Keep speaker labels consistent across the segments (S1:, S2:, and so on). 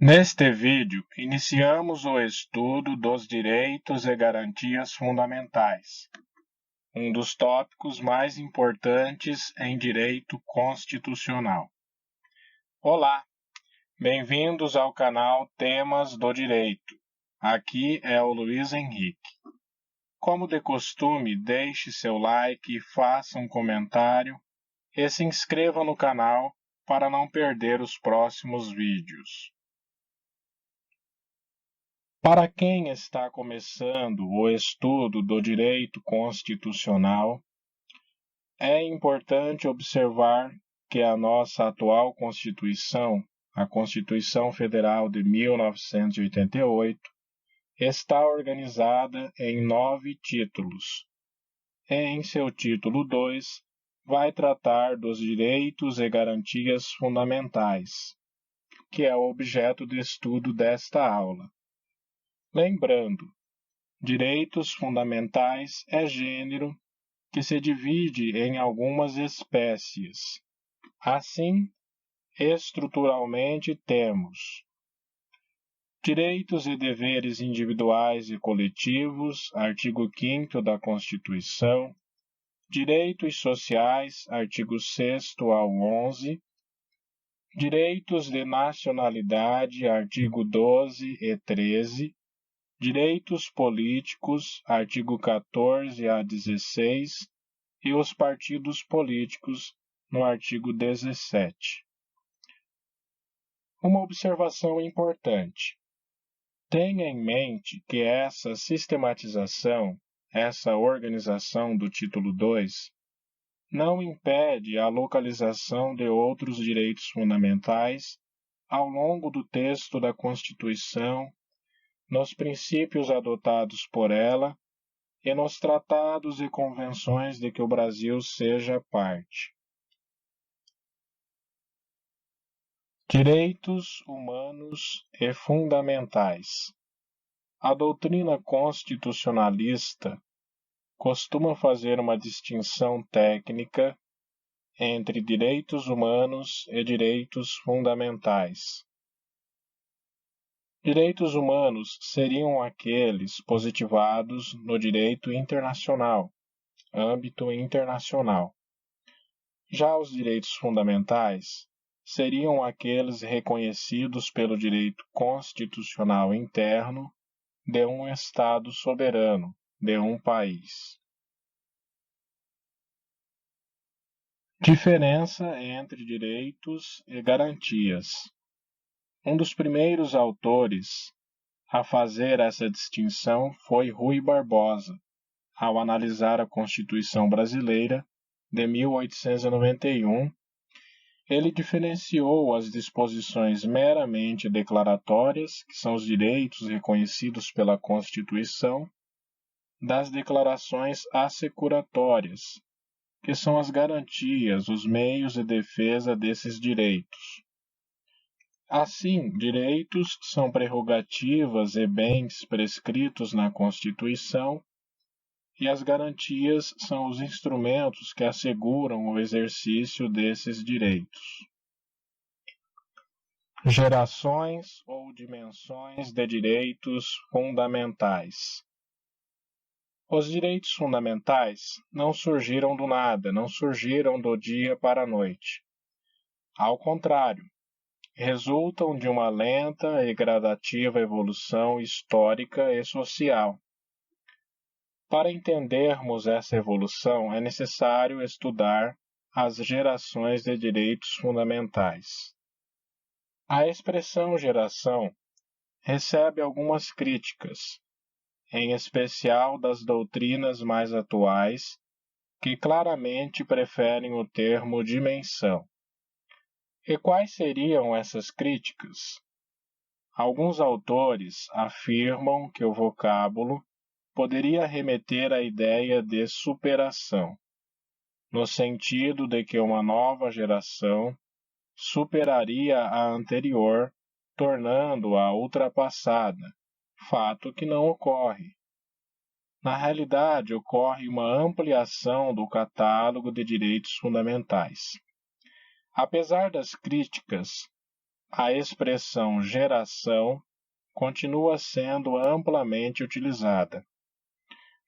S1: Neste vídeo, iniciamos o estudo dos direitos e garantias fundamentais, um dos tópicos mais importantes em direito constitucional. Olá, bem-vindos ao canal Temas do Direito. Aqui é o Luiz Henrique. Como de costume, deixe seu like, faça um comentário e se inscreva no canal para não perder os próximos vídeos. Para quem está começando o estudo do direito constitucional, é importante observar que a nossa atual Constituição, a Constituição Federal de 1988, está organizada em 9 títulos. E em seu título 2, vai tratar dos direitos e garantias fundamentais, que é o objeto de estudo desta aula. Lembrando, direitos fundamentais é gênero que se divide em algumas espécies. Assim, estruturalmente temos direitos e deveres individuais e coletivos, artigo 5º da Constituição, direitos sociais, artigo 6º ao 11, direitos de nacionalidade, artigo 12 e 13, direitos políticos, artigo 14 a 16, e os partidos políticos, no artigo 17. Uma observação importante. Tenha em mente que essa sistematização, essa organização do título 2, não impede a localização de outros direitos fundamentais ao longo do texto da Constituição, nos princípios adotados por ela e nos tratados e convenções de que o Brasil seja parte. Direitos humanos e fundamentais. A doutrina constitucionalista costuma fazer uma distinção técnica entre direitos humanos e direitos fundamentais. Direitos humanos seriam aqueles positivados no direito internacional, âmbito internacional. Já os direitos fundamentais seriam aqueles reconhecidos pelo direito constitucional interno de um Estado soberano, de um país. Diferença entre direitos e garantias. Um dos primeiros autores a fazer essa distinção foi Rui Barbosa, ao analisar a Constituição Brasileira de 1891. Ele diferenciou as disposições meramente declaratórias, que são os direitos reconhecidos pela Constituição, das declarações assecuratórias, que são as garantias, os meios de defesa desses direitos. Assim, direitos são prerrogativas e bens prescritos na Constituição, e as garantias são os instrumentos que asseguram o exercício desses direitos. Gerações ou dimensões de direitos fundamentais. Os direitos fundamentais não surgiram do nada, não surgiram do dia para a noite. Ao contrário, resultam de uma lenta e gradativa evolução histórica e social. Para entendermos essa evolução, é necessário estudar as gerações de direitos fundamentais. A expressão geração recebe algumas críticas, em especial das doutrinas mais atuais, que claramente preferem o termo dimensão. E quais seriam essas críticas? Alguns autores afirmam que o vocábulo poderia remeter à ideia de superação, no sentido de que uma nova geração superaria a anterior, tornando-a ultrapassada, fato que não ocorre. Na realidade, ocorre uma ampliação do catálogo de direitos fundamentais. Apesar das críticas, a expressão geração continua sendo amplamente utilizada.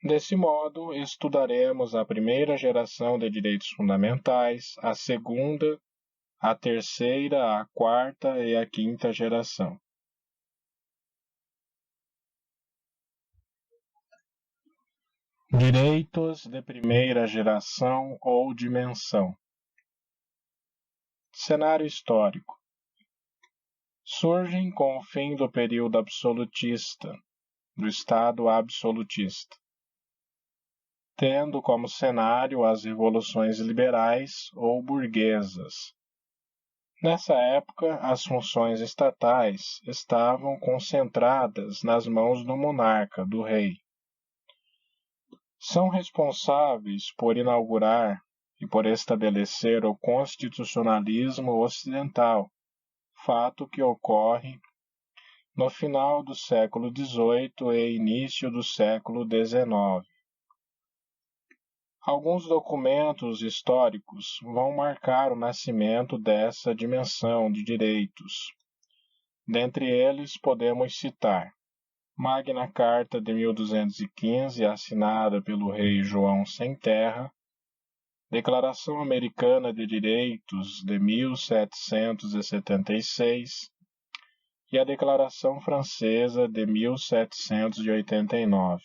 S1: Desse modo, estudaremos a primeira geração de direitos fundamentais, a segunda, a terceira, a quarta e a quinta geração. Direitos de primeira geração ou dimensão. Cenário histórico. Surgem com o fim do período absolutista, do Estado absolutista, tendo como cenário as revoluções liberais ou burguesas. Nessa época, as funções estatais estavam concentradas nas mãos do monarca, do rei. São responsáveis por inaugurar e por estabelecer o constitucionalismo ocidental, fato que ocorre no final do século XVIII e início do século XIX. Alguns documentos históricos vão marcar o nascimento dessa dimensão de direitos. Dentre eles, podemos citar Magna Carta de 1215, assinada pelo rei João Sem Terra, Declaração Americana de Direitos de 1776 e a Declaração Francesa de 1789.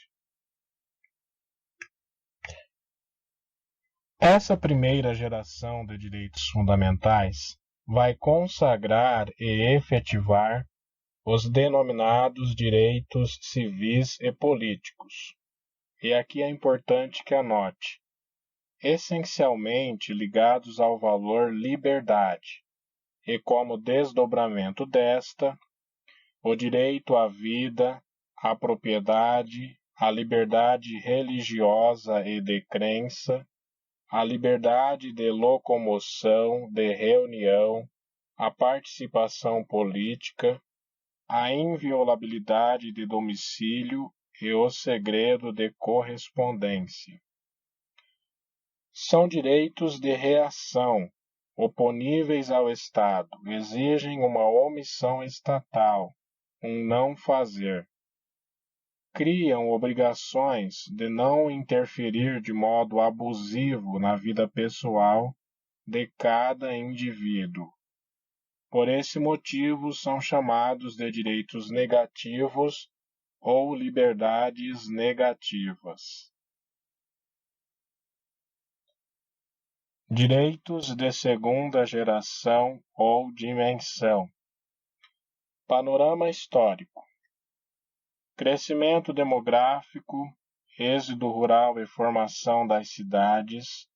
S1: Essa primeira geração de direitos fundamentais vai consagrar e efetivar os denominados direitos civis e políticos. E aqui é importante que anote, essencialmente ligados ao valor liberdade, e como desdobramento desta, o direito à vida, à propriedade, à liberdade religiosa e de crença, a liberdade de locomoção, de reunião, a participação política, a inviolabilidade de domicílio e o segredo de correspondência. São direitos de reação, oponíveis ao Estado, exigem uma omissão estatal, um não fazer. Criam obrigações de não interferir de modo abusivo na vida pessoal de cada indivíduo. Por esse motivo, são chamados de direitos negativos ou liberdades negativas. Direitos de segunda geração ou dimensão. Panorama histórico. Crescimento demográfico, êxodo rural e formação das cidades,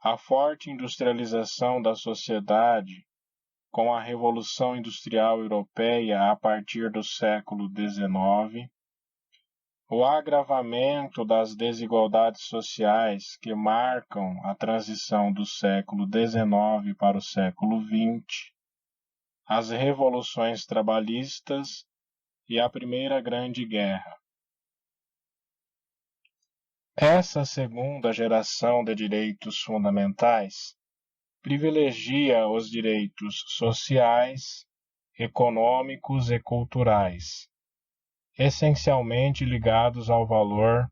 S1: a forte industrialização da sociedade, com a Revolução Industrial Europeia a partir do século XIX, o agravamento das desigualdades sociais que marcam a transição do século XIX para o século XX, as revoluções trabalhistas e a Primeira Grande Guerra. Essa segunda geração de direitos fundamentais privilegia os direitos sociais, econômicos e culturais, essencialmente ligados ao valor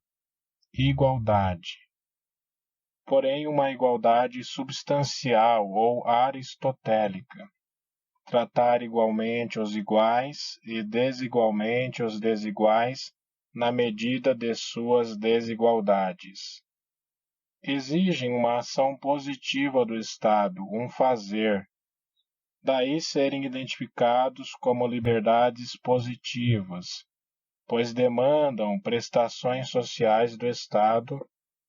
S1: igualdade. Porém, uma igualdade substancial ou aristotélica. Tratar igualmente os iguais e desigualmente os desiguais na medida de suas desigualdades. Exigem uma ação positiva do Estado, um fazer, daí serem identificados como liberdades positivas, pois demandam prestações sociais do Estado,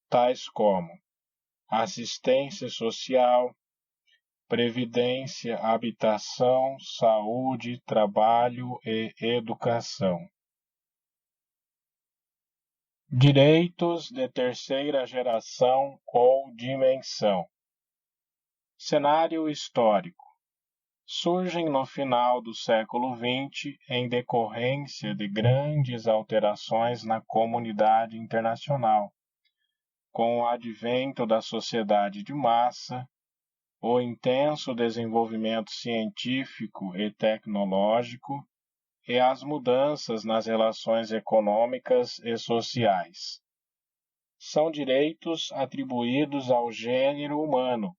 S1: tais como assistência social, previdência, habitação, saúde, trabalho e educação. Direitos de terceira geração ou dimensão. Cenário histórico. Surgem no final do século XX em decorrência de grandes alterações na comunidade internacional, com o advento da sociedade de massa, o intenso desenvolvimento científico e tecnológico e as mudanças nas relações econômicas e sociais. São direitos atribuídos ao gênero humano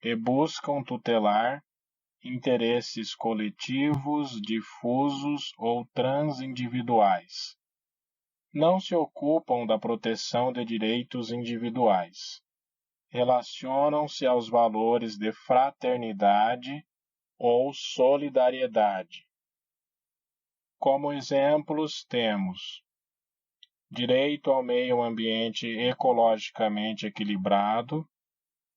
S1: e buscam tutelar interesses coletivos, difusos ou transindividuais. Não se ocupam da proteção de direitos individuais. Relacionam-se aos valores de fraternidade ou solidariedade. Como exemplos, temos direito ao meio ambiente ecologicamente equilibrado,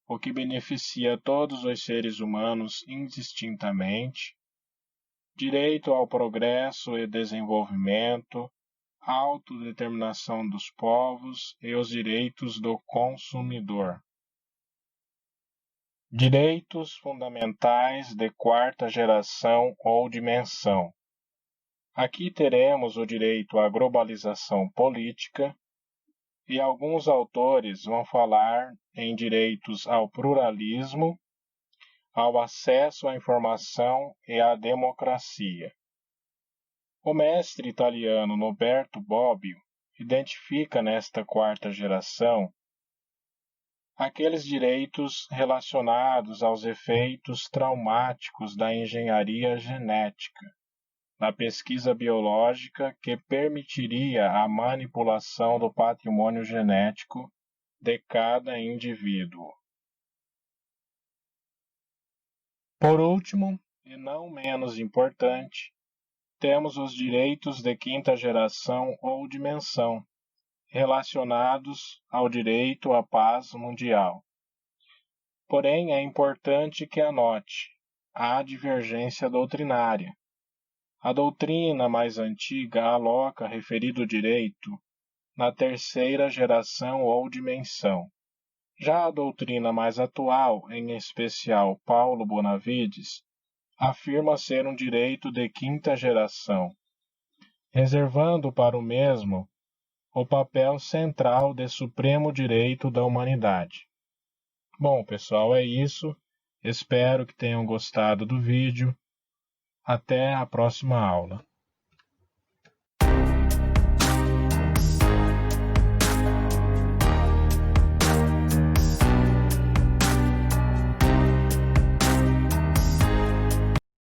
S1: o que beneficia todos os seres humanos indistintamente, direito ao progresso e desenvolvimento, autodeterminação dos povos e os direitos do consumidor. Direitos fundamentais de quarta geração ou dimensão. Aqui teremos o direito à globalização política, e alguns autores vão falar em direitos ao pluralismo, ao acesso à informação e à democracia. O mestre italiano Norberto Bobbio identifica nesta quarta geração aqueles direitos relacionados aos efeitos traumáticos da engenharia genética, na pesquisa biológica que permitiria a manipulação do patrimônio genético de cada indivíduo. Por último, e não menos importante, temos os direitos de quinta geração ou dimensão, relacionados ao direito à paz mundial. Porém, é importante que anote a divergência doutrinária. A doutrina mais antiga aloca referido direito na terceira geração ou dimensão. Já a doutrina mais atual, em especial Paulo Bonavides, afirma ser um direito de quinta geração, reservando para o mesmo o papel central de supremo direito da humanidade. Bom, pessoal, é isso. Espero que tenham gostado do vídeo. Até a próxima aula.